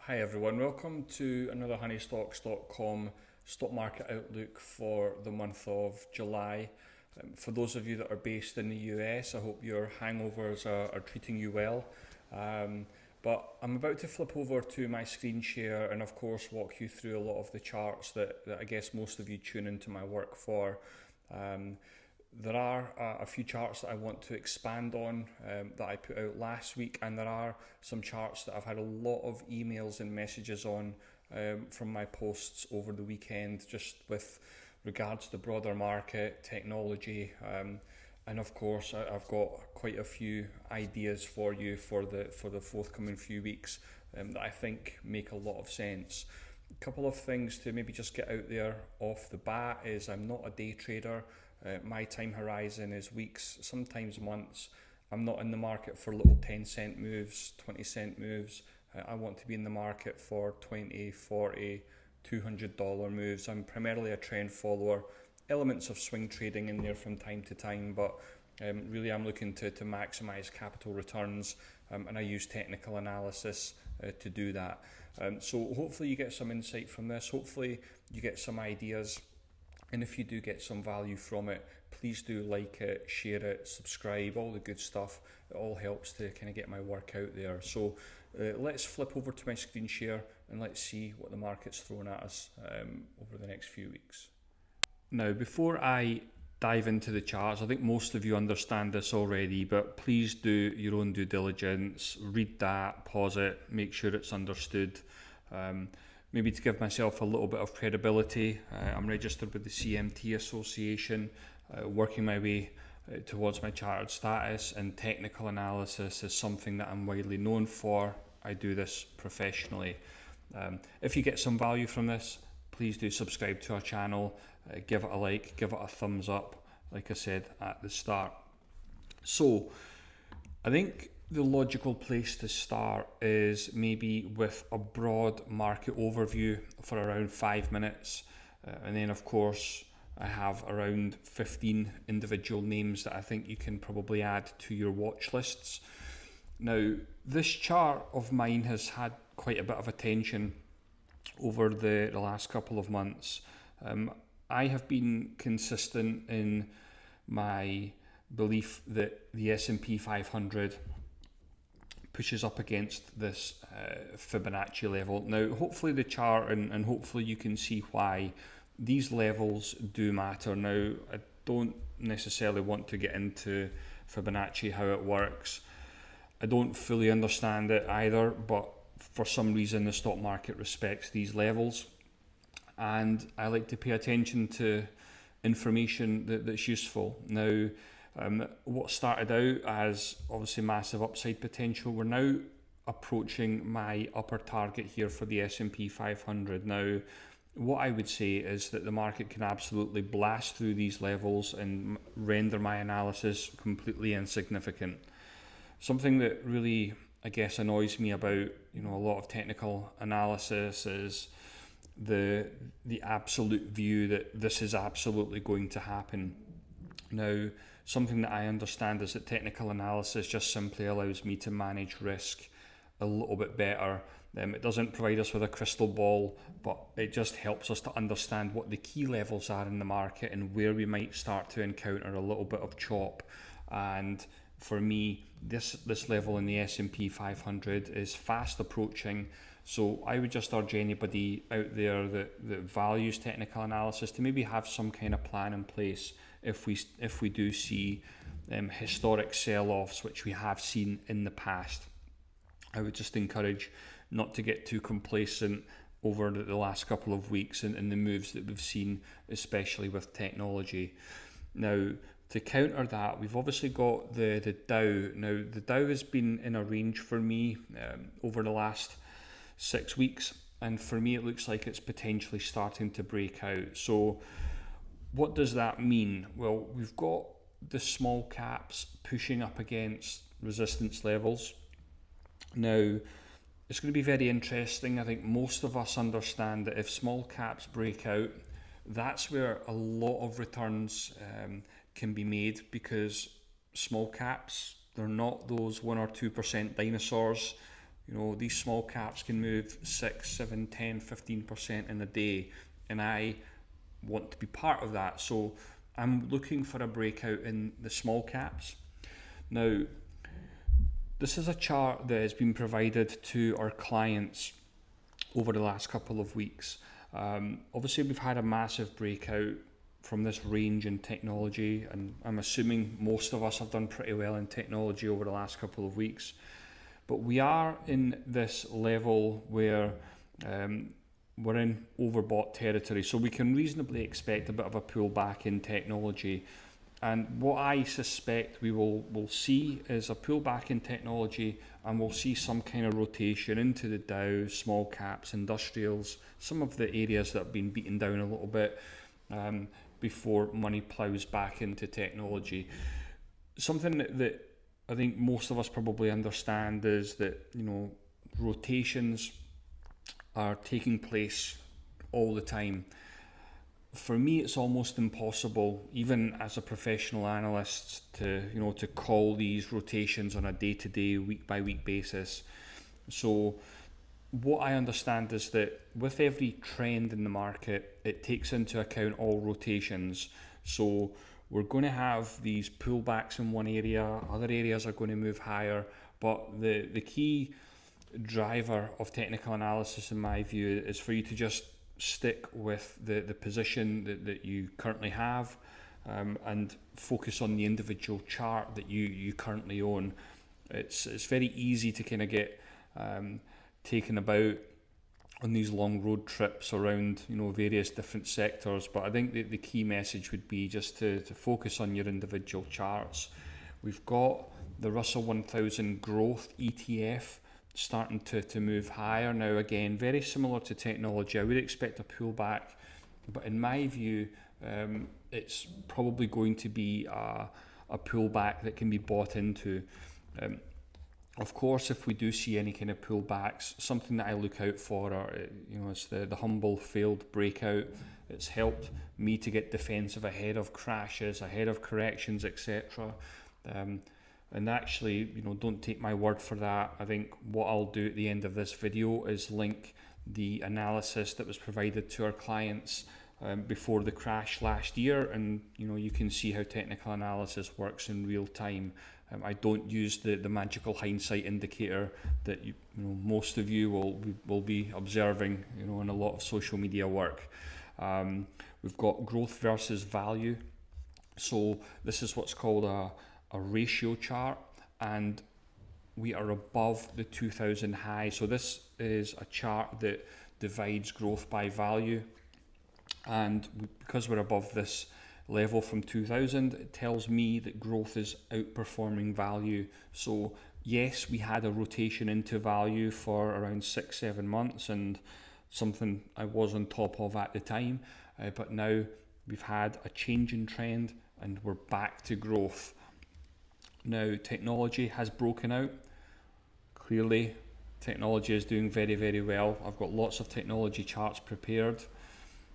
Hi everyone, welcome to another honeystocks.com stock market outlook for the month of July. For those of you that are based in the US, I hope your hangovers are treating you well. But I'm about to flip over to my screen share and of course walk you through a lot of the charts that I guess most of you tune into my work for. There are a few charts that I want to expand on that I put out last week, and there are some charts that I've had a lot of emails and messages on from my posts over the weekend, just with regards to the broader market, technology, and of course I've got quite a few ideas for you for the forthcoming few weeks that I think make a lot of sense. A couple of things to maybe just get out there off the bat is I'm not a day trader. My time horizon is weeks, sometimes months. I'm not in the market for little 10-cent moves, 20-cent moves. I want to be in the market for $20, $40, $200 moves. I'm primarily a trend follower, elements of swing trading in there from time to time, but really I'm looking to maximize capital returns, and I use technical analysis to do that. So hopefully you get some insight from this, hopefully you get some ideas. And if you do get some value from it, please do like it, share it, subscribe, all the good stuff. It all helps to kind of get my work out there. So let's flip over to my screen share and let's see what the market's throwing at us over the next few weeks. Now, before I dive into the charts, I think most of you understand this already, but please do your own due diligence, read that, pause it, make sure it's understood. Maybe to give myself a little bit of credibility, I'm registered with the CMT Association, working my way towards my chartered status, and technical analysis is something that I'm widely known for. I do this professionally. If you get some value from this, please do subscribe to our channel, give it a like, give it a thumbs up, like I said at the start. So, I think the logical place to start is maybe with a broad market overview for around 5 minutes. And then of course, I have around 15 individual names that I think you can probably add to your watch lists. Now, this chart of mine has had quite a bit of attention over the last couple of months. I have been consistent in my belief that the S&P 500 pushes up against this Fibonacci level. Now, hopefully the chart and hopefully you can see why these levels do matter. Now, I don't necessarily want to get into Fibonacci, how it works. I don't fully understand it either, but for some reason the stock market respects these levels. And I like to pay attention to information that's useful. Now, what started out as obviously massive upside potential, we're now approaching my upper target here for the S&P 500. Now, what I would say is that the market can absolutely blast through these levels and render my analysis completely insignificant. Something that really, I guess, annoys me about a lot of technical analysis is the absolute view that this is absolutely going to happen. Now, something that I understand is that technical analysis just simply allows me to manage risk a little bit better. It doesn't provide us with a crystal ball, but it just helps us to understand what the key levels are in the market and where we might start to encounter a little bit of chop. And for me, this level in the S&P 500 is fast approaching. So I would just urge anybody out there that values technical analysis to maybe have some kind of plan in place if we do see historic sell-offs, which we have seen in the past. I would just encourage not to get too complacent over the last couple of weeks and the moves that we've seen, especially with technology. Now, to counter that, we've obviously got the Dow. Now, the Dow has been in a range for me over the last 6 weeks, and for me it looks like it's potentially starting to break out. So what does that mean? Well, we've got the small caps pushing up against resistance levels. Now, it's going to be very interesting. I think most of us understand that if small caps break out, that's where a lot of returns can be made, because small caps, they're not those 1 or 2% dinosaurs. You know, these small caps can move 6, 7, 10, 15% in a day, and I want to be part of that. So I'm looking for a breakout in the small caps. Now, this is a chart that has been provided to our clients over the last couple of weeks. Obviously, we've had a massive breakout from this range in technology, and I'm assuming most of us have done pretty well in technology over the last couple of weeks. But we are in this level where we're in overbought territory, so we can reasonably expect a bit of a pullback in technology. And what I suspect we will see is a pullback in technology, and we'll see some kind of rotation into the Dow, small caps, industrials, some of the areas that have been beaten down a little bit before money plows back into technology. Something that I think most of us probably understand is that, you know, rotations are taking place all the time. For me, it's almost impossible, even as a professional analyst, to call these rotations on a day-to-day, week-by-week basis. So what I understand is that with every trend in the market, it takes into account all rotations. So we're going to have these pullbacks in one area, other areas are going to move higher, but the key driver of technical analysis, in my view, is for you to just stick with the position that you currently have, and focus on the individual chart that you currently own. It's very easy to kind of get taken about on these long road trips around, you know, various different sectors, but I think the key message would be just to focus on your individual charts. We've got the Russell 1000 Growth ETF starting to move higher now. Again, very similar to technology, I would expect a pullback, but in my view, it's probably going to be a pullback that can be bought into. Of course, if we do see any kind of pullbacks, something that I look out for are, it's the humble failed breakout. It's helped me to get defensive ahead of crashes, ahead of corrections, etc. And actually, don't take my word for that. I think what I'll do at the end of this video is link the analysis that was provided to our clients before the crash last year, and you can see how technical analysis works in real time. I don't use the magical hindsight indicator that most of you will be observing in a lot of social media work. We've got growth versus value. So this is what's called a ratio chart, and we are above the 2000 high. So this is a chart that divides growth by value, and because we're above this level from 2000, it tells me that growth is outperforming value. So yes, we had a rotation into value for around 6-7 months, and something I was on top of at the time, but now we've had a change in trend and we're back to growth. Now technology has broken out. Clearly technology is doing very, very well. I've got lots of technology charts prepared.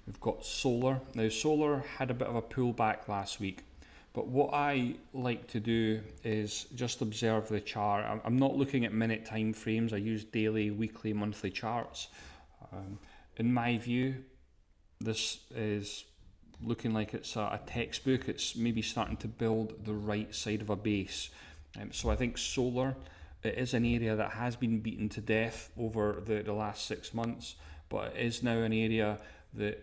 We've got solar. Now solar had a bit of a pullback last week, but what I like to do is just observe the chart. I'm not looking at minute time frames. I use daily, weekly, monthly charts. In my view, this is looking like it's a textbook. It's maybe starting to build the right side of a base. So I think solar, it is an area that has been beaten to death over the last 6 months, but it is now an area that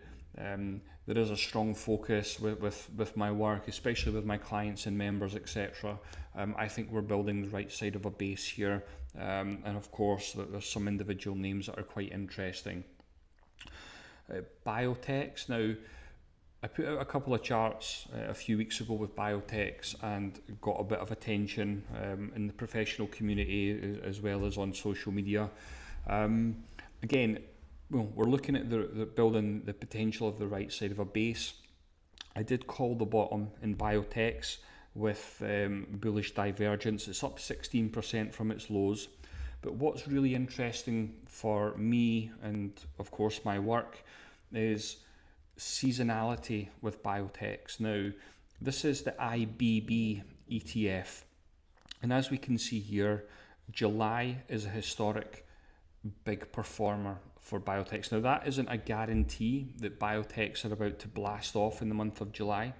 there is a strong focus with my work, especially with my clients and members, etc. I think we're building the right side of a base here, and of course there's some individual names that are quite interesting. Biotechs. Now I put out a couple of charts a few weeks ago with biotechs and got a bit of attention in the professional community as well as on social media. Again, we're looking at the building the potential of the right side of a base. I did call the bottom in biotechs with bullish divergence. It's up 16% from its lows. But what's really interesting for me and of course my work is seasonality with biotechs. Now this is the IBB ETF, and as we can see here, July is a historic big performer for biotechs. Now, that isn't a guarantee that biotechs are about to blast off in the month of July,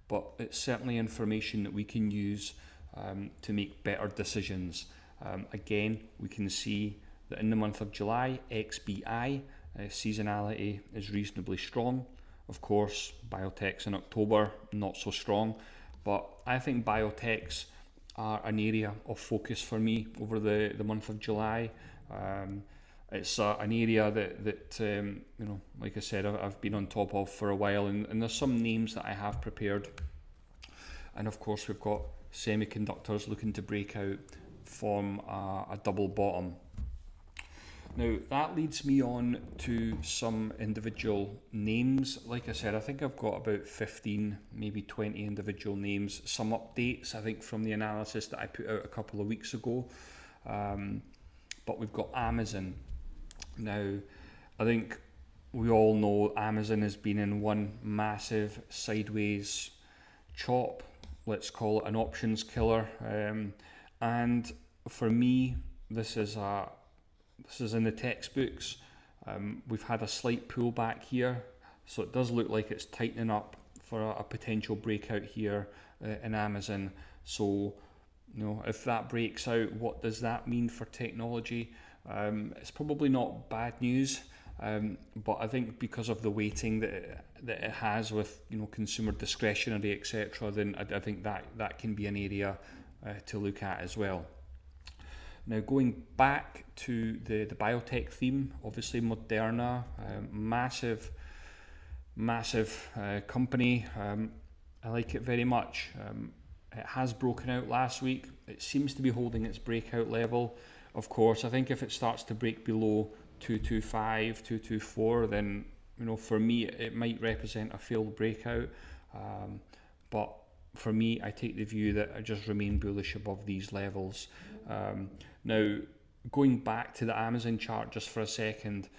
but it's certainly information that we can use to make better decisions. Again, we can see that in the month of July, XBI seasonality is reasonably strong. Of course, biotechs in October, not so strong, but I think biotechs are an area of focus for me over the month of July. It's an area that you know, like I said, I've been on top of for a while, and there's some names that I have prepared. And of course, we've got semiconductors looking to break out from a double bottom. Now, that leads me on to some individual names. Like I said, I think I've got about 15, maybe 20 individual names, some updates, I think, from the analysis that I put out a couple of weeks ago. But we've got Amazon. Now, I think we all know Amazon has been in one massive sideways chop, let's call it an options killer. And for me, this is in the textbooks. We've had a slight pullback here, so it does look like it's tightening up for a potential breakout here in Amazon. So, you know, if that breaks out, what does that mean for technology? It's probably not bad news, but I think because of the weighting that it has with, you know, consumer discretionary, etc., then I think that can be an area to look at as well. Now, going back to the biotech theme, obviously Moderna, massive company. I like it very much. It has broken out last week. It seems to be holding its breakout level. Of course, I think if it starts to break below 225, 224, then, you know, for me, it might represent a failed breakout. But for me, I take the view that I just remain bullish above these levels. Now, going back to the Amazon chart just for a second,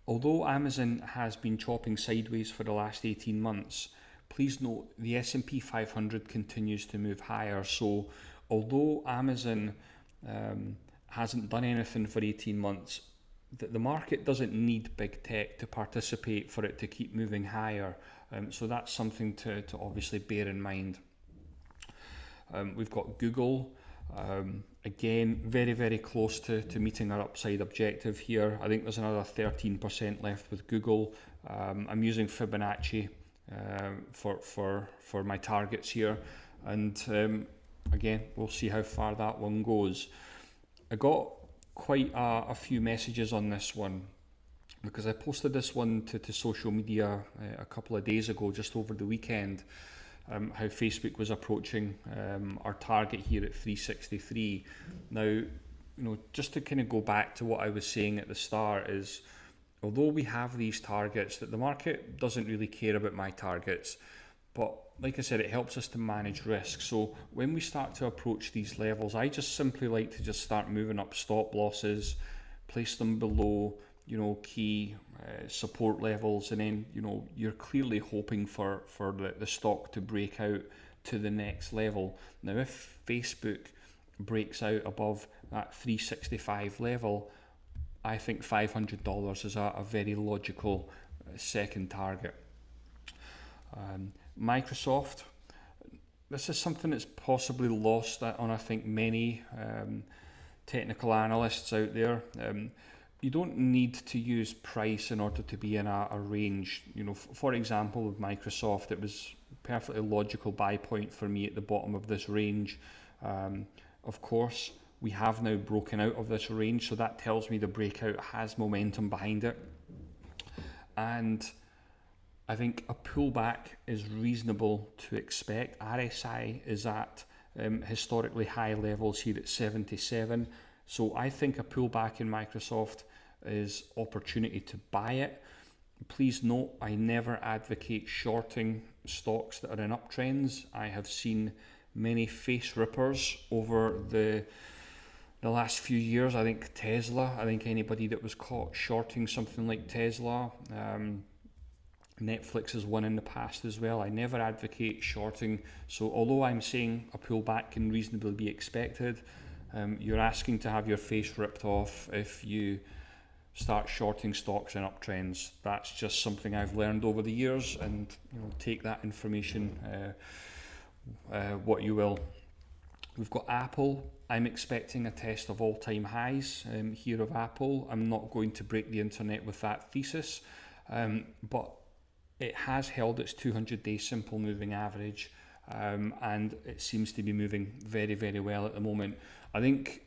although Amazon has been chopping sideways for the last 18 months, please note the S&P 500 continues to move higher. So although Amazon hasn't done anything for 18 months, the market doesn't need big tech to participate for it to keep moving higher. So that's something to obviously bear in mind. We've got Google. Again, very close to meeting our upside objective here. I think there's another 13% left with Google. I'm using Fibonacci for my targets here, and again, we'll see how far that one goes. I got quite a few messages on this one because I posted this one to social media a couple of days ago, just over the weekend. How Facebook was approaching our target here at 363. Now, you know, just to kind of go back to what I was saying at the start is, although we have these targets, that the market doesn't really care about my targets, but like I said, it helps us to manage risk. So when we start to approach these levels, I just simply like to just start moving up stop losses, place them below, you know, key support levels, and then, you know, you're clearly hoping for the stock to break out to the next level. Now, if Facebook breaks out above that 365 level, I think $500 is a very logical second target. Microsoft, this is something that's possibly lost on, I think, many technical analysts out there. You don't need to use price in order to be in a range. You know, for example, with Microsoft, it was a perfectly logical buy point for me at the bottom of this range. Of course, we have now broken out of this range, so that tells me the breakout has momentum behind it. And I think a pullback is reasonable to expect. RSI is at historically high levels here at 77. So I think a pullback in Microsoft is opportunity to buy it. Please note, I never advocate shorting stocks that are in uptrends. I have seen many face rippers over the last few years. I think Tesla, I think anybody that was caught shorting something like Tesla, Netflix has won in the past as well. I never advocate shorting. So although I'm saying a pullback can reasonably be expected, You're asking to have your face ripped off if you start shorting stocks in uptrends. That's just something I've learned over the years, and take that information what you will. We've got Apple. I'm expecting a test of all-time highs here of Apple. I'm not going to break the internet with that thesis, but it has held its 200-day simple moving average, and it seems to be moving very, very well at the moment. I think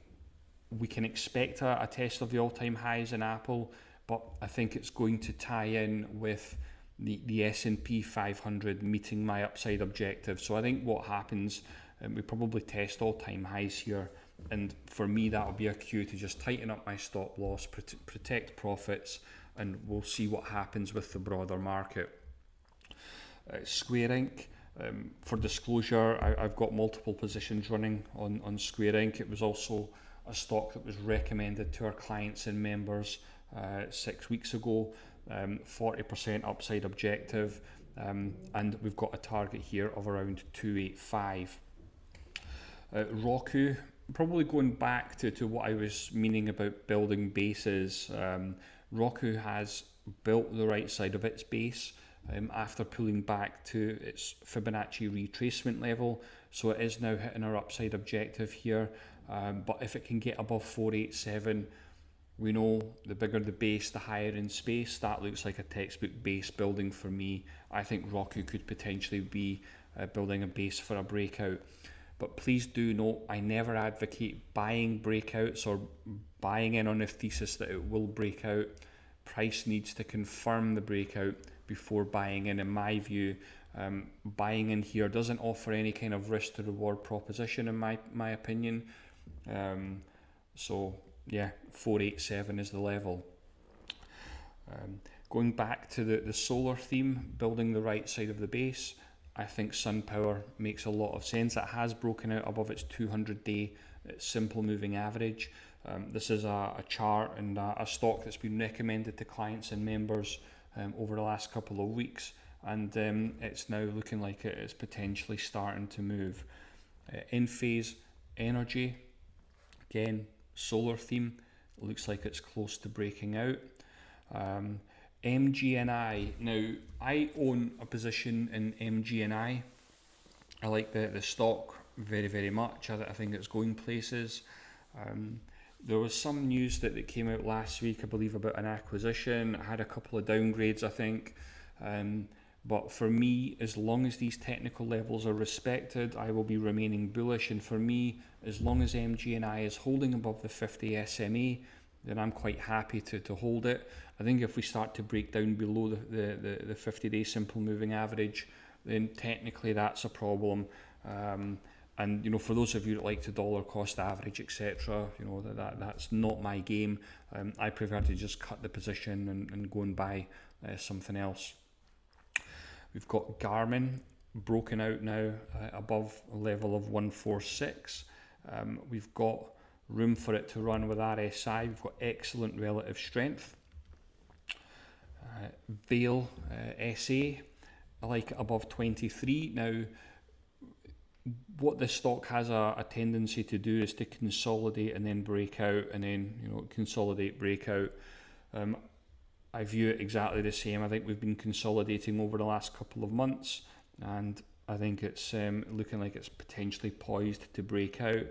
we can expect a test of the all-time highs in Apple, but I think it's going to tie in with the S&P 500 meeting my upside objective. So I think what happens, we probably test all-time highs here, and for me that'll be a cue to just tighten up my stop loss, protect profits, and we'll see what happens with the broader market. Square Inc. For disclosure, I've got multiple positions running on Square Inc. It was also a stock that was recommended to our clients and members 6 weeks ago, 40% upside objective, and we've got a target here of around 285. Roku, probably going back to what I was meaning about building bases. Roku has built the right side of its base after pulling back to its Fibonacci retracement level, so it is now hitting our upside objective here, but if it can get above 487, we know the bigger the base, the higher in space. That looks like a textbook base building for me. I think Roku could potentially be building a base for a breakout. But please do note, I never advocate buying breakouts or buying in on a thesis that it will break out. Price needs to confirm the breakout before buying in my view. Buying in here doesn't offer any kind of risk to reward proposition in my opinion. So yeah, 487 is the level. Going back to the solar theme, building the right side of the base, I think SunPower makes a lot of sense. It has broken out above its 200-day simple moving average. This is a chart and a stock that's been recommended to clients and members over the last couple of weeks, and it's now looking like it is potentially starting to move. Enphase Energy, again, solar theme, looks like it's close to breaking out. MGNI, now I own a position in MGNI. I like the stock very, very much. I think it's going places. There was some news that came out last week, I believe, about an acquisition. I had a couple of downgrades, I think. But for me, as long as these technical levels are respected, I will be remaining bullish. And for me, as long as MGNI is holding above the 50 SMA, then I'm quite happy to hold it. I think if we start to break down below the 50-day simple moving average, then technically that's a problem. And for those of you that like to dollar cost average, etc., that's not my game. I prefer to just cut the position and go and buy something else. We've got Garmin broken out now above a level of 146. We've got room for it to run with RSI. We've got excellent relative strength. Vail SA, I like it above 23. Now, what this stock has a tendency to do is to consolidate and then break out, and then consolidate, breakout. I view it exactly the same. I think we've been consolidating over the last couple of months, and I think it's looking like it's potentially poised to break out.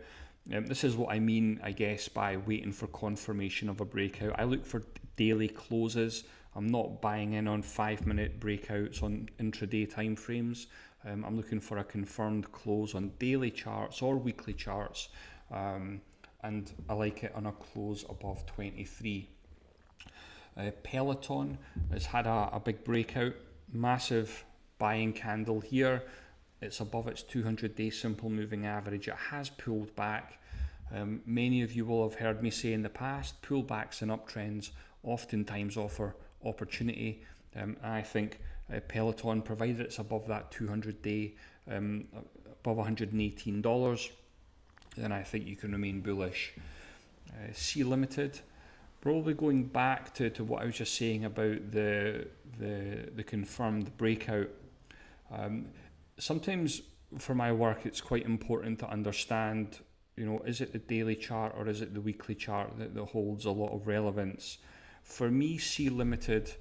This is what I mean, I guess, by waiting for confirmation of a breakout. I look for daily closes. I'm not buying in on 5-minute breakouts on intraday time frames. I'm looking for a confirmed close on daily charts or weekly charts, and I like it on a close above 23. Peloton has had a big breakout, massive buying candle here. It's above its 200-day simple moving average. It has pulled back. Many of you will have heard me say in the past, pullbacks and uptrends oftentimes offer opportunity. I think Peloton, provided it's above that 200-day, above $118, then I think you can remain bullish. C Limited, probably going back to what I was just saying about the confirmed breakout. Sometimes for my work, it's quite important to understand is it the daily chart or is it the weekly chart that holds a lot of relevance? For me, C Limited,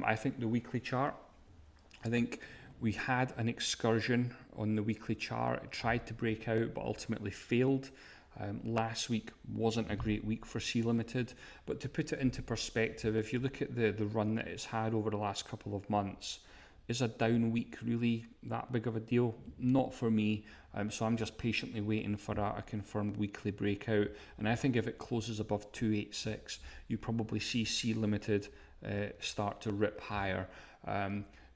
I think the weekly chart, I think we had an excursion on the weekly chart. It tried to break out but ultimately failed. Last week wasn't a great week for C Limited, but to put it into perspective, if you look at the run that it's had over the last couple of months, is a down week really that big of a deal? Not for me. So I'm just patiently waiting for a confirmed weekly breakout. And I think if it closes above 286, you probably see C Limited start to rip higher.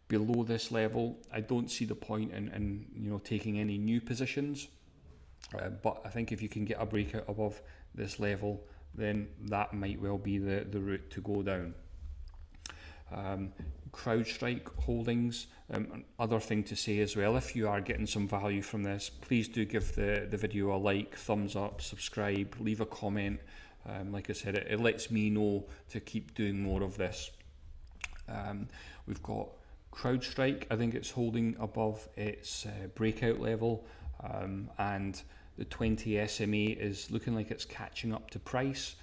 Below this level, I don't see the point in taking any new positions. But I think if you can get a breakout above this level, then that might well be the route to go down. CrowdStrike holdings, other thing to say as well, if you are getting some value from this, please do give the video a like, thumbs up, subscribe, leave a comment. Like I said, it lets me know to keep doing more of this. We've got CrowdStrike, I think it's holding above its breakout level, and the 20 SMA is looking like it's catching up to price.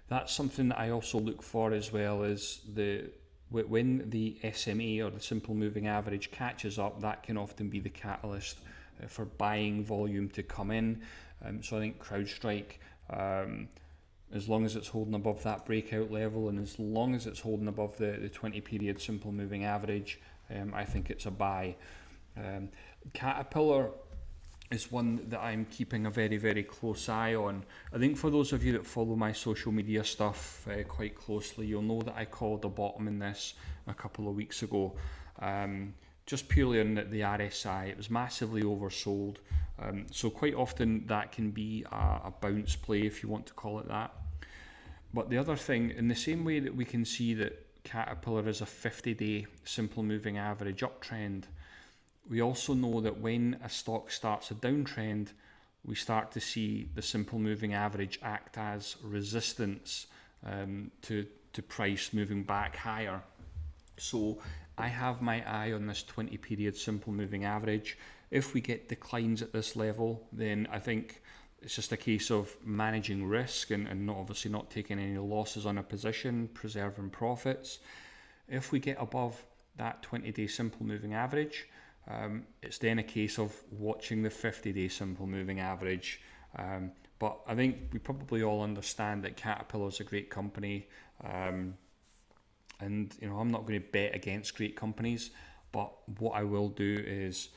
That's something that I also look for as well, is when the SMA or the simple moving average catches up, that can often be the catalyst for buying volume to come in. So I think CrowdStrike, as long as it's holding above that breakout level and as long as it's holding above the 20 period simple moving average, I think it's a buy. Caterpillar is one that I'm keeping a very, very close eye on. I think for those of you that follow my social media stuff quite closely, you'll know that I called a bottom in this a couple of weeks ago. Just purely on the RSI, it was massively oversold. So quite often that can be a bounce play, if you want to call it that. But the other thing, in the same way that we can see that Caterpillar is a 50-day simple moving average uptrend, we also know that when a stock starts a downtrend, we start to see the simple moving average act as resistance to price moving back higher. So I have my eye on this 20 period simple moving average. If we get declines at this level, then I think it's just a case of managing risk and obviously not taking any losses on a position, preserving profits. If we get above that 20-day simple moving average, it's then a case of watching the 50-day simple moving average. But I think we probably all understand that Caterpillar is a great company, and I'm not going to bet against great companies, but what I will do is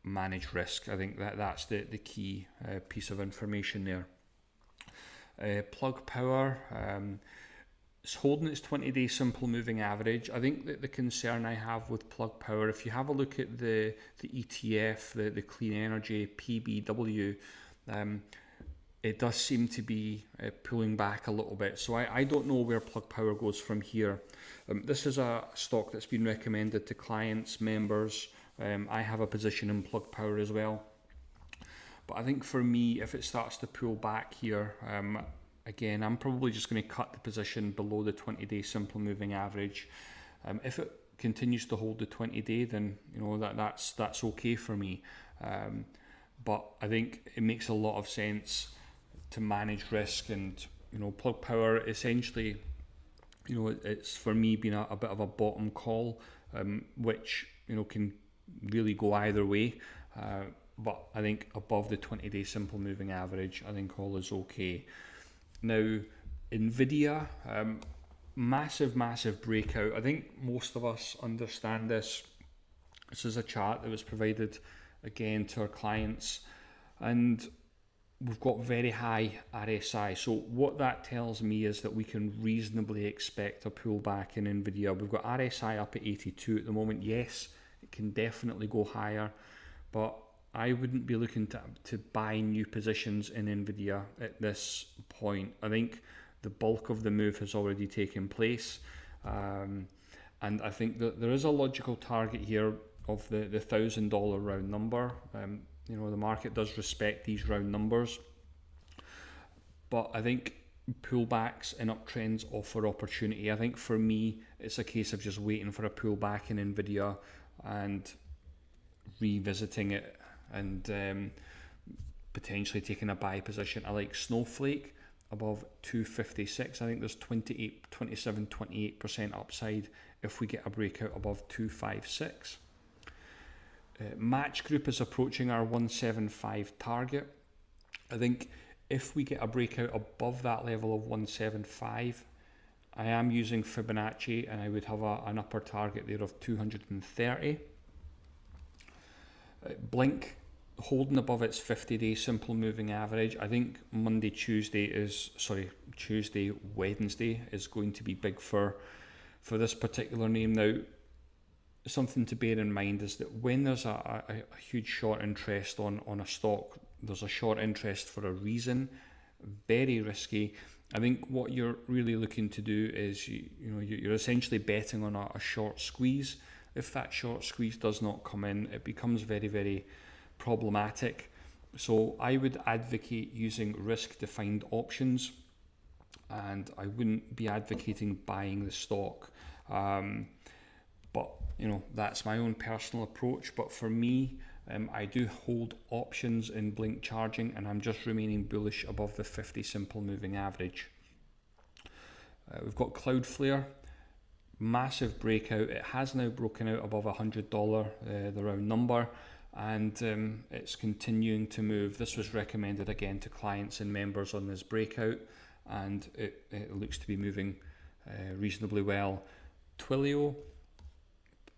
manage risk. I think that's the key piece of information there. Plug Power, it's holding its 20-day simple moving average. I think that the concern I have with Plug Power, if you have a look at the ETF, the Clean Energy PBW, it does seem to be pulling back a little bit. So I don't know where Plug Power goes from here. This is a stock that's been recommended to clients, members. I have a position in Plug Power as well. But I think for me, if it starts to pull back here, again, I'm probably just going to cut the position below the 20-day simple moving average. If it continues to hold the 20-day, then that's okay for me. But I think it makes a lot of sense to manage risk, and Plug Power essentially, it's for me been a bit of a bottom call, which can really go either way. But I think above the 20-day simple moving average, I think all is okay. Now, Nvidia, massive breakout. I think most of us understand this. This is a chart that was provided again to our clients, and we've got very high RSI. So what that tells me is that we can reasonably expect a pullback in Nvidia. We've got RSI up at 82 at the moment. Yes, it can definitely go higher, but I wouldn't be looking to buy new positions in Nvidia at this point. I think the bulk of the move has already taken place, and I think that there is a logical target here of the $1,000 round number. The market does respect these round numbers, but I think pullbacks and uptrends offer opportunity. I think for me, it's a case of just waiting for a pullback in Nvidia and revisiting it. And potentially taking a buy position. I like Snowflake above 256. I think there's 28% upside if we get a breakout above 256. Match Group is approaching our 175 target. I think if we get a breakout above that level of 175, I am using Fibonacci and I would have an upper target there of 230. Blink holding above its 50-day simple moving average. I think Wednesday is going to be big for this particular name. Now, something to bear in mind is that when there's a huge short interest on a stock, there's a short interest for a reason. Very risky. I think what you're really looking to do is you're essentially betting on a short squeeze. If that short squeeze does not come in, it becomes very, very problematic. So I would advocate using risk-defined options, and I wouldn't be advocating buying the stock. But that's my own personal approach. But for me, I do hold options in Blink Charging, and I'm just remaining bullish above the 50 simple moving average. We've got Cloudflare, massive breakout. It has now broken out above $100, the round number, and it's continuing to move. This was recommended again to clients and members on this breakout, and it looks to be moving reasonably well. Twilio,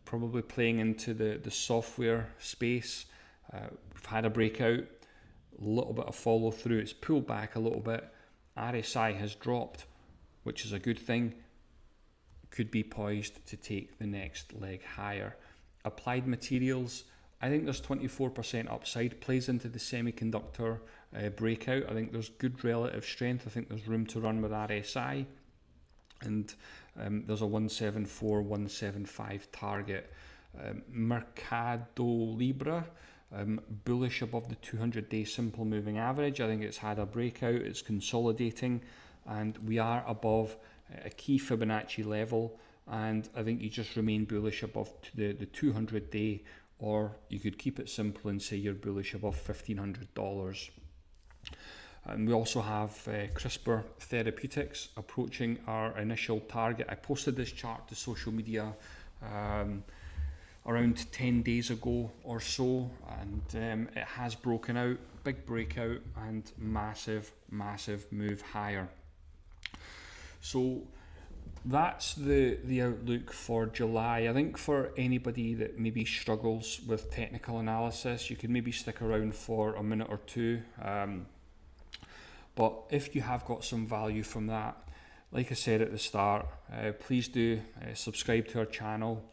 probably playing into the software space. We've had a breakout, a little bit of follow through. It's pulled back a little bit. RSI has dropped, which is a good thing. Could be poised to take the next leg higher. Applied Materials, I think there's 24% upside, plays into the semiconductor breakout. I think there's good relative strength. I think there's room to run with RSI. And there's a 174, 175 target. Mercado Libre, bullish above the 200-day simple moving average. I think it's had a breakout, it's consolidating, and we are above a key Fibonacci level, and I think you just remain bullish above the 200-day, or you could keep it simple and say you're bullish above $1,500. And we also have CRISPR Therapeutics approaching our initial target. I posted this chart to social media around 10 days ago or so, and it has broken out, big breakout, and massive move higher. So that's the outlook for July. I think for anybody that maybe struggles with technical analysis, you can maybe stick around for a minute or two. But if you have got some value from that, like I said at the start, please do subscribe to our channel,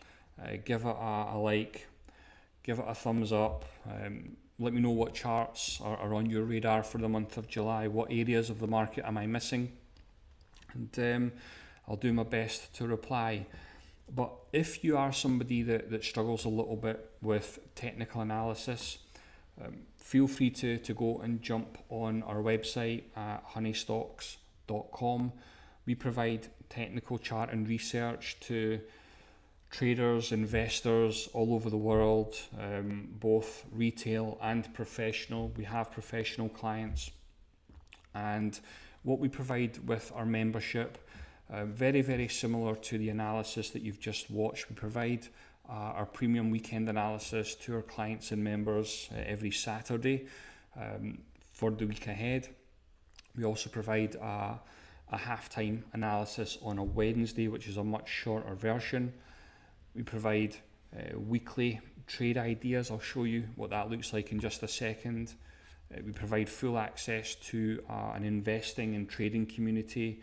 give it a like, give it a thumbs up. Let me know what charts are on your radar for the month of July. What areas of the market am I missing? And I'll do my best to reply. But if you are somebody that struggles a little bit with technical analysis, feel free to go and jump on our website at honeystocks.com. We provide technical chart and research to traders, investors all over the world, both retail and professional. We have professional clients, and what we provide with our membership, very similar to the analysis that you've just watched. We provide our premium weekend analysis to our clients and members every Saturday for the week ahead. We also provide a halftime analysis on a Wednesday, which is a much shorter version. We provide weekly trade ideas. I'll show you what that looks like in just a second. We provide full access to an investing and trading community.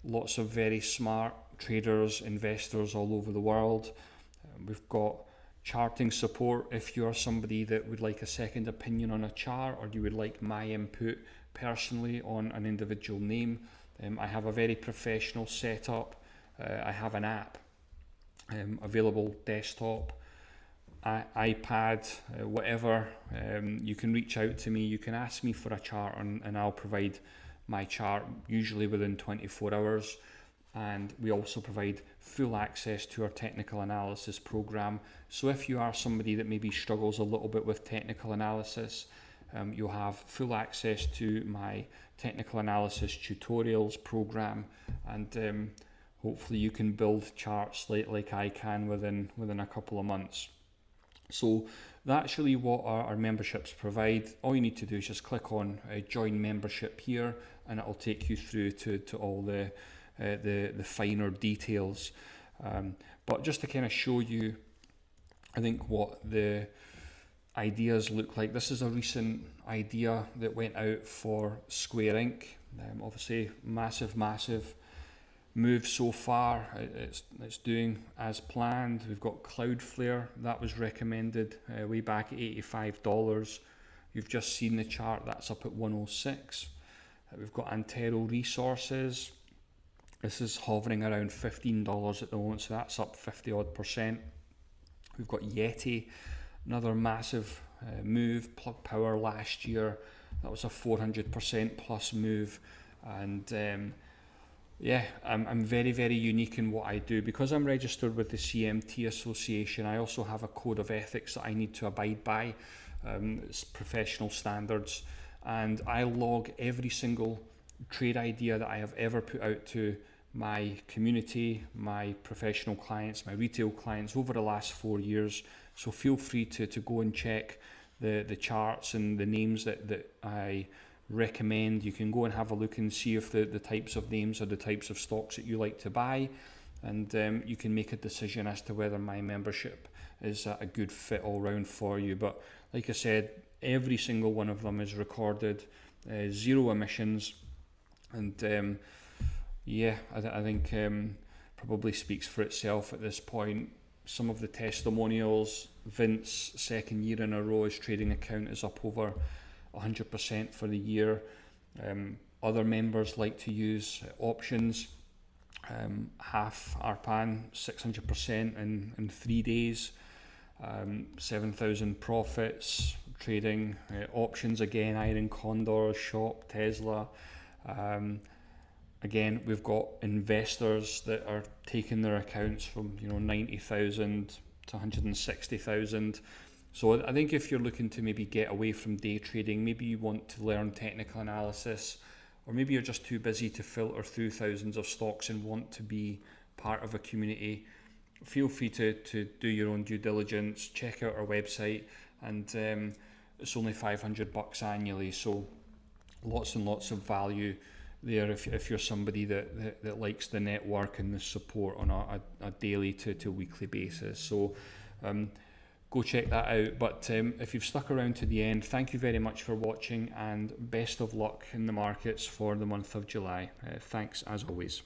Lots of very smart traders, investors all over the world. We've got charting support if you're somebody that would like a second opinion on a chart, or you would like my input personally on an individual name. I have a very professional setup. I have an app available, desktop, iPad, whatever. You can reach out to me, you can ask me for a chart, and I'll provide my chart usually within 24 hours. And we also provide full access to our technical analysis program. So if you are somebody that maybe struggles a little bit with technical analysis, You'll have full access to my technical analysis tutorials program, and hopefully you can build charts like I can within a couple of months. So that's really what our memberships provide. All you need to do is just click on join membership here, and it will take you through to all the finer details. But just to kind of show you, I think, what the ideas look like. This is a recent idea that went out for Square Inc. Obviously, massive move so far. It's doing as planned. We've got Cloudflare that was recommended way back at $85. You've just seen the chart, that's up at 106. We've got Antero Resources. This is hovering around $15 at the moment, so that's up 50%. We've got Yeti, another massive move. Plug Power last year, that was a 400% plus move, and yeah, I'm very unique in what I do. Because I'm registered with the CMT Association, I also have a code of ethics that I need to abide by. It's professional standards, and I log every single trade idea that I have ever put out to my community, my professional clients, my retail clients over the last 4 years. So feel free to go and check the charts and the names that I recommend. You can go and have a look and see if the types of names are the types of stocks that you like to buy, and you can make a decision as to whether my membership is a good fit all round for you. But like I said, every single one of them is recorded, zero emissions, and yeah, I think probably speaks for itself at this point. Some of the testimonials, Vince, second year in a row, his trading account is up over 100% for the year. Other members like to use options, half ARPAN, 600% in 3 days, 7,000 profits, trading options again, Iron Condor, Shop, Tesla. Again, we've got investors that are taking their accounts from 90,000 to 160,000. So I think if you're looking to maybe get away from day trading, maybe you want to learn technical analysis, or maybe you're just too busy to filter through thousands of stocks and want to be part of a community, feel free to do your own due diligence, check out our website, and it's only $500 annually, so lots and lots of value there if you're somebody that likes the network and the support on a daily to weekly basis. So go check that out. But if you've stuck around to the end, thank you very much for watching, and best of luck in the markets for the month of July. Thanks as always.